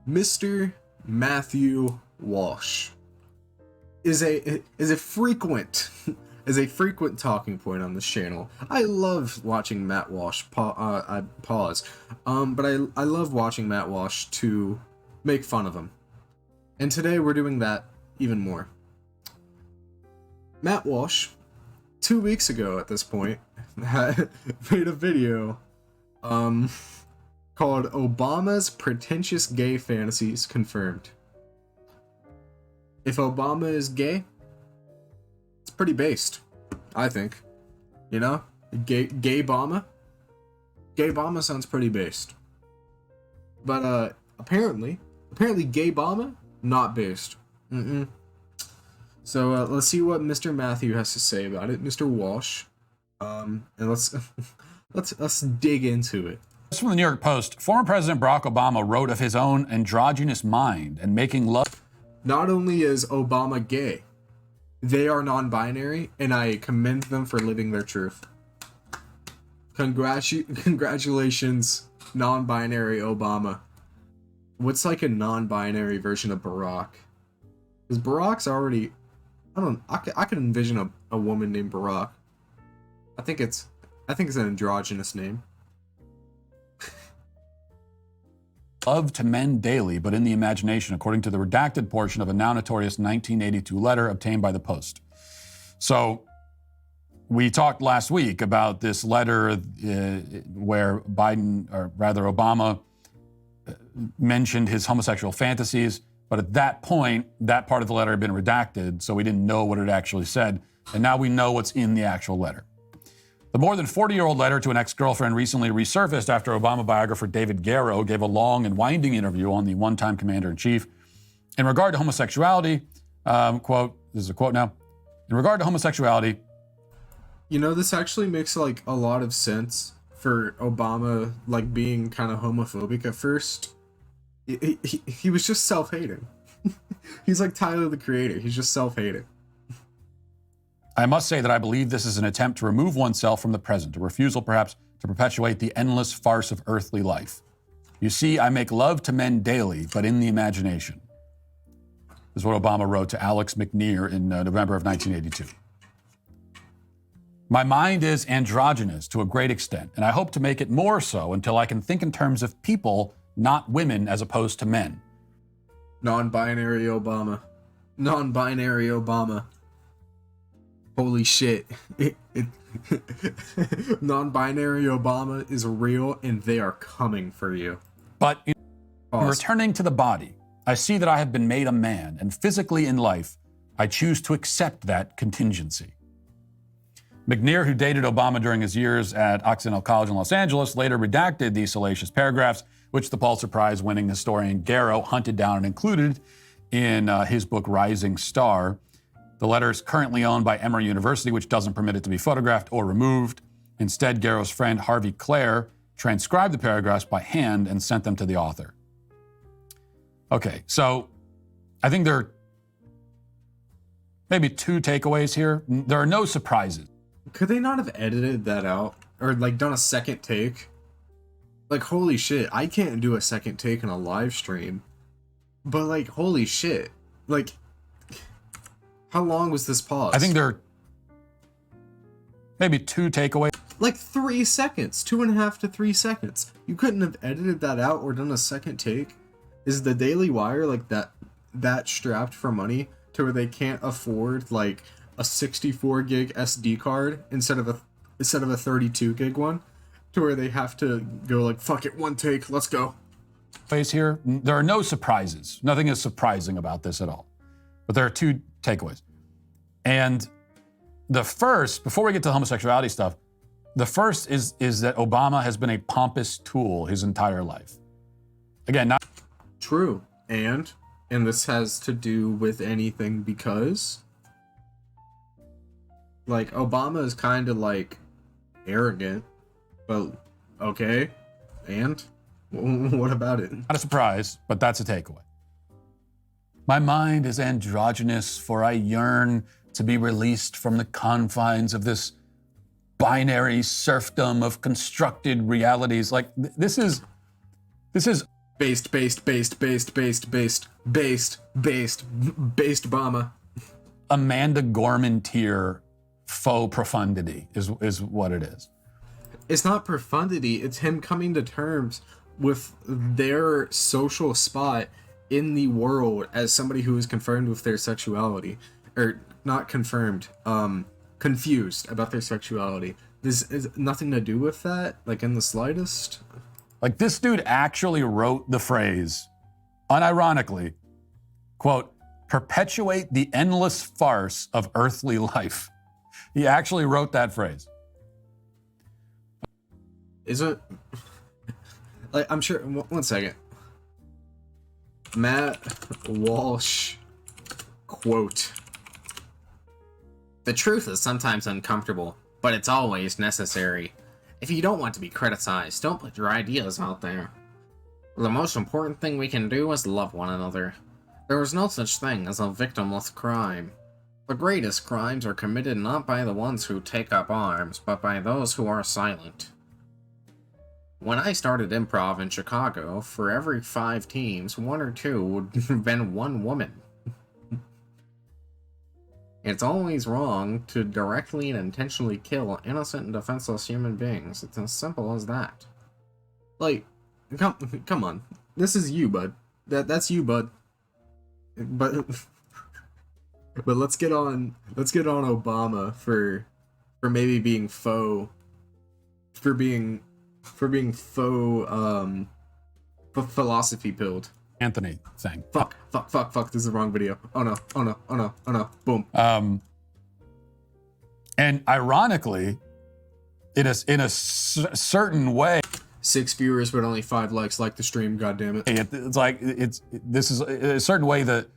Mr. Matthew Walsh is a frequent is a frequent talking point on this channel. I love watching Matt Walsh. I pause. But I love watching Matt Walsh to make fun of him, and today we're doing that even more. Matt Walsh, 2 weeks ago at this point, made a video called Obama's Pretentious Gay Fantasies Confirmed. If Obama is gay, it's pretty based, I think. You know? Gay Obama? Gay Obama sounds pretty based. But apparently Gay Obama, not based. So let's see what Mr. Matthew has to say about it, Mr. Walsh. And let's let's dig into it. From the New York Post, former President Barack Obama wrote of his own androgynous mind and making love. Not only is Obama gay, they are non-binary, and I commend them for living their truth. Congratulations, non-binary Obama. What's like a non-binary version of Barack? Because Barack's already... I could envision a woman named Barack. I think it's an androgynous name. Love to men daily, but in the imagination, according to the redacted portion of a now notorious 1982 letter obtained by the Post. So we talked last week about this letter where Obama mentioned his homosexual fantasies, but at that point, that part of the letter had been redacted, so we didn't know what it actually said, and now we know what's in the actual letter. The more than 40-year-old letter to an ex-girlfriend recently resurfaced after Obama biographer David Garrow gave a long and winding interview on the one-time commander-in-chief. In regard to homosexuality, quote, this is a quote now, in regard to homosexuality... You know, this actually makes, like, a lot of sense for Obama, like, being kind of homophobic at first. He was just self-hating. He's like Tyler, the Creator. He's just self-hating. I must say that I believe this is an attempt to remove oneself from the present, a refusal perhaps to perpetuate the endless farce of earthly life. You see, I make love to men daily, but in the imagination. This is what Obama wrote to Alex McNear in November of 1982. My mind is androgynous to a great extent, and I hope to make it more so until I can think in terms of people, not women, as opposed to men. Non-binary Obama. Non-binary Obama. Holy shit. Non-binary Obama is real, and they are coming for you. But in returning to the body, I see that I have been made a man, and physically in life, I choose to accept that contingency. McNear, who dated Obama during his years at Occidental College in Los Angeles, later redacted these salacious paragraphs, which the Pulitzer Prize-winning historian Garrow hunted down and included in his book Rising Star. The letter is currently owned by Emory University, which doesn't permit it to be photographed or removed. Instead, Garrow's friend Harvey Clare transcribed the paragraphs by hand and sent them to the author. Okay, so I think there are maybe two takeaways here. There are no surprises. Could they not have edited that out? Or, like, done a second take? Like, holy shit, I can't do a second take in a live stream. But, like, holy shit. Like... How long was this pause? I think there are maybe two takeaways. Like 3 seconds, 2.5 to 3 seconds. You couldn't have edited that out or done a second take? Is the Daily Wire like that strapped for money to where they can't afford like a 64 gig SD card instead of a 32 gig one? To where they have to go like, fuck it, one take, let's go. Here, there are no surprises. Nothing is surprising about this at all. But there are two takeaways. And the first, before we get to the homosexuality stuff, the first is that Obama has been a pompous tool his entire life. Again, not true. And this has to do with anything because like Obama is kind of like arrogant, but okay. And what about it? Not a surprise, but that's a takeaway. My mind is androgynous, for I yearn to be released from the confines of this binary serfdom of constructed realities. Like, this is Based Obama. Amanda Gorman tier faux profundity is what it is. It's not profundity, it's him coming to terms with their social spot in the world as somebody who is confirmed with their sexuality. Or not confirmed, confused about their sexuality. This is nothing to do with that, like in the slightest. Like, this dude actually wrote the phrase, unironically, quote, perpetuate the endless farce of earthly life. He actually wrote that phrase. Is it? Like, I'm sure. One second. Matt Walsh quote. The truth is sometimes uncomfortable, but it's always necessary. If you don't want to be criticized, don't put your ideas out there. The most important thing we can do is love one another. There is no such thing as a victimless crime. The greatest crimes are committed not by the ones who take up arms, but by those who are silent. When I started improv in Chicago, for every 5 teams, 1 or 2 would have been one woman. It's always wrong to directly and intentionally kill innocent and defenseless human beings. It's as simple as that. Like, come on. This is you, bud. That's you, bud. But let's get on Obama for maybe being faux philosophy pilled. Anthony thing. Fuck, this is the wrong video. Oh no. Boom. And ironically, it is in a certain way. 6 viewers, but only 5 likes. Like the stream, goddammit. It's like, this is a certain way the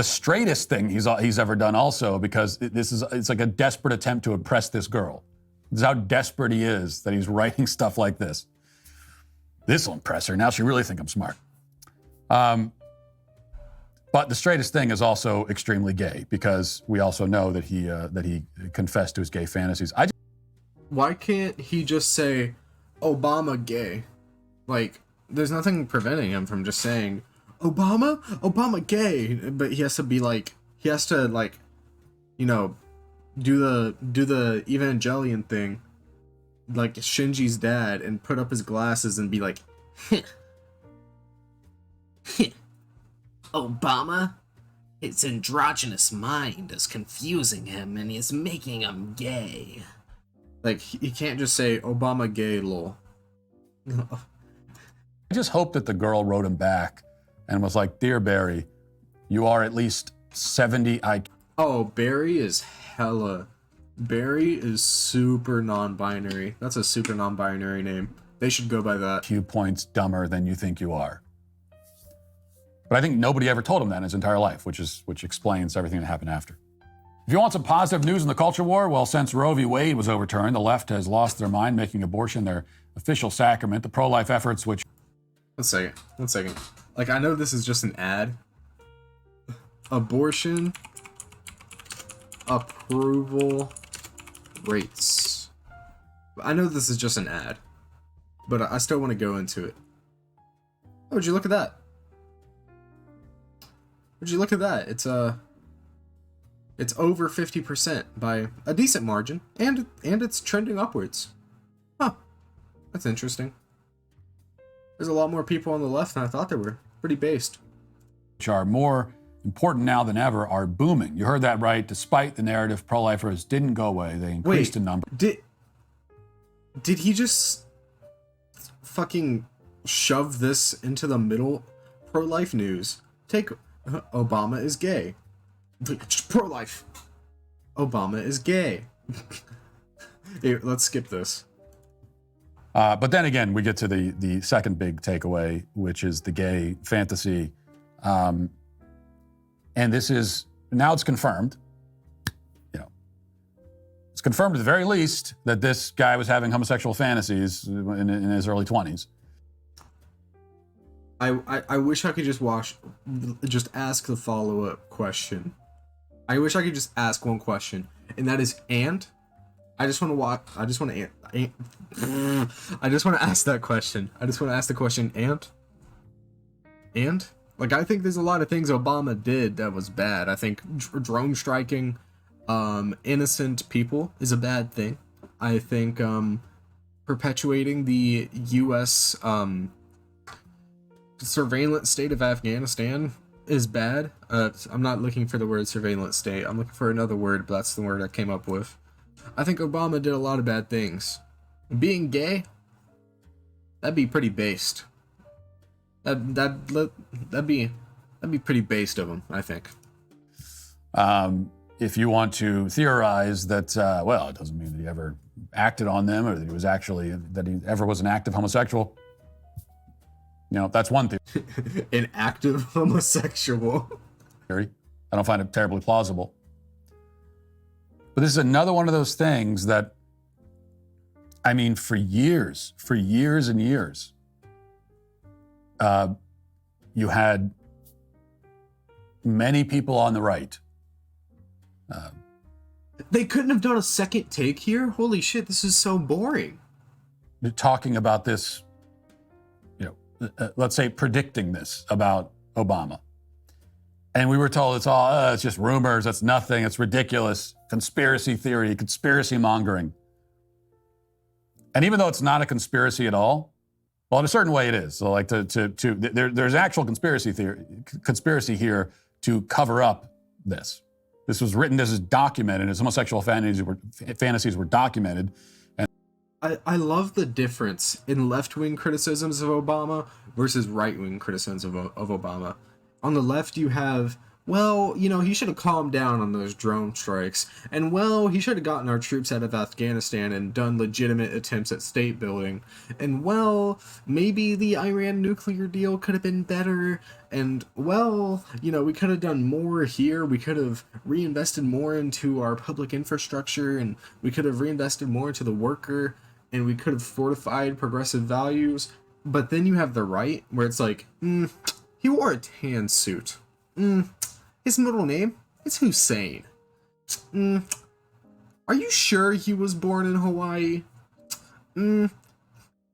straightest thing he's ever done also, because it's like a desperate attempt to impress this girl. This is how desperate he is that he's writing stuff like this. This'll impress her. Now she really think I'm smart. But the straightest thing is also extremely gay, because we also know that he confessed to his gay fantasies. Why can't he just say Obama gay? Like, there's nothing preventing him from just saying Obama gay, but he has to you know, do the Evangelion thing, like Shinji's dad, and put up his glasses and be like, Obama? His androgynous mind is confusing him and is making him gay. Like, he can't just say Obama gay, lol. I just hope that the girl wrote him back and was like, Dear Barry, you are at least 70 IQ. Oh, Barry is super non-binary. That's a super non-binary name. They should go by that. Few points dumber than you think you are. But I think nobody ever told him that in his entire life, which explains everything that happened after. If you want some positive news in the culture war, well, since Roe v. Wade was overturned, the left has lost their mind, making abortion their official sacrament. The pro-life efforts, which... One second. Like, I know this is just an ad. Abortion approval rates. I know this is just an ad, but I still want to go into it. Oh, would you look at that? Would you look at that? It's over 50% by a decent margin, and it's trending upwards. Huh. That's interesting. There's a lot more people on the left than I thought there were. Pretty based. Which are more important now than ever, are booming. You heard that right. Despite the narrative, pro-lifers didn't go away. They increased in number. Did he just fucking shove this into the middle? Pro-life news. Take Obama is gay. Pro-life. Obama is gay. Hey, let's skip this. But then again, we get to the second big takeaway, which is the gay fantasy. And this is, now it's confirmed. You know, it's confirmed at the very least that this guy was having homosexual fantasies in his early 20s. I wish I could just ask the follow-up question. I wish I could just ask one question, and that is, I just want to ask that question. I just want to ask the question, And like, I think there's a lot of things Obama did that was bad. I think drone striking innocent people is a bad thing. I think perpetuating the U.S. Surveillance state of Afghanistan is bad. I'm not looking for the word surveillance state. I'm looking for another word, but that's the word I came up with. I think Obama did a lot of bad things. Being gay, that'd be pretty based. That'd be pretty based of him, I think. If you want to theorize that, well, it doesn't mean that he ever acted on them or that he was actually, that he ever was an active homosexual. You know, that's one theory. An active homosexual. I don't find it terribly plausible. But this is another one of those things that, I mean, for years and years, you had many people on the right. They couldn't have done a second take here? Holy shit, this is so boring. Talking about this, let's say predicting this about Obama. And we were told it's just rumors, it's nothing, it's ridiculous, conspiracy theory, conspiracy mongering. And even though it's not a conspiracy at all, well, in a certain way it is. So like there's actual conspiracy here to cover up this. This was written, this is documented, his homosexual fantasies were documented. I love the difference in left-wing criticisms of Obama versus right-wing criticisms of Obama. On the left, you have, well, he should have calmed down on those drone strikes. And, well, he should have gotten our troops out of Afghanistan and done legitimate attempts at state building. And, well, maybe the Iran nuclear deal could have been better. And, well, we could have done more here. We could have reinvested more into our public infrastructure. And we could have reinvested more into the worker. And we could have fortified progressive values. But then you have the right, where it's like, he wore a tan suit. His middle name is Hussein. Are you sure he was born in Hawaii? It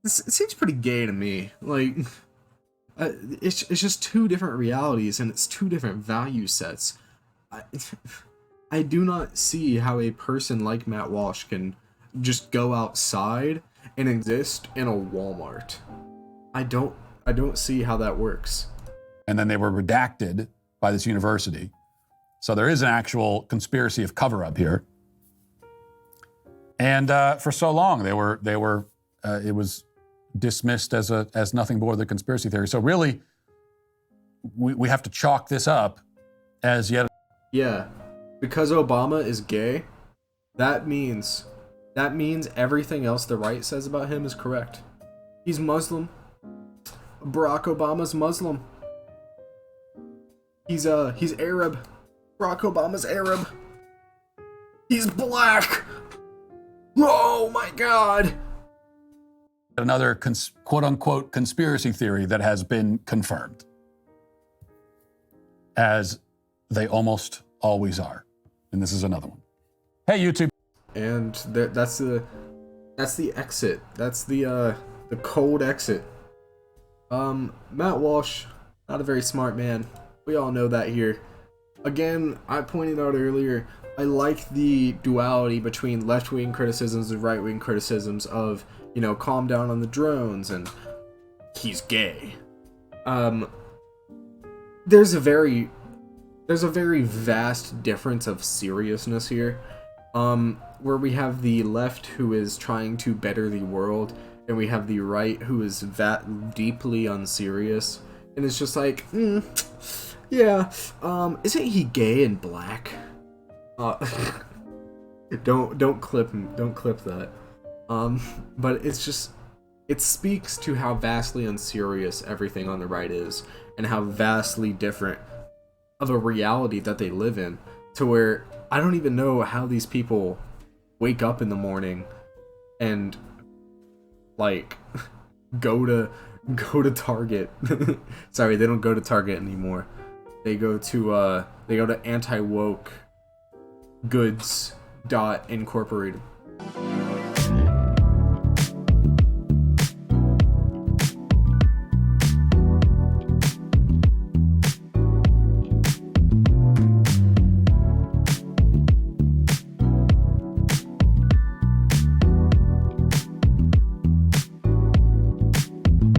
seems pretty gay to me. Like, it's just two different realities, and it's two different value sets. I do not see how a person like Matt Walsh can just go outside and exist in a Walmart. I don't see how that works. And then they were redacted by this university. So there is an actual conspiracy of cover-up here. And for so long, it was dismissed as nothing more than conspiracy theory. So really, we have to chalk this up as yet. Yeah, because Obama is gay, that means everything else the right says about him is correct. He's Muslim. Barack Obama's Muslim. He's Arab. Barack Obama's Arab. He's black. Oh my God. Another quote-unquote conspiracy theory that has been confirmed, as they almost always are. And this is another one. Hey, YouTube. And that's the exit. That's the cold exit. Matt Walsh, not a very smart man. We all know that here. Again, I pointed out earlier, I like the duality between left-wing criticisms and right-wing criticisms of, calm down on the drones and he's gay. There's a very vast difference of seriousness here. Where we have the left who is trying to better the world, and we have the right who is that deeply unserious. And it's just like, yeah, isn't he gay and black? Don't clip him. Don't clip that. But it speaks to how vastly unserious everything on the right is, and how vastly different of a reality that they live in, to where I don't even know how these people wake up in the morning and like go to Target. Sorry, they don't go to Target anymore. They go to anti-woke goods.incorporated.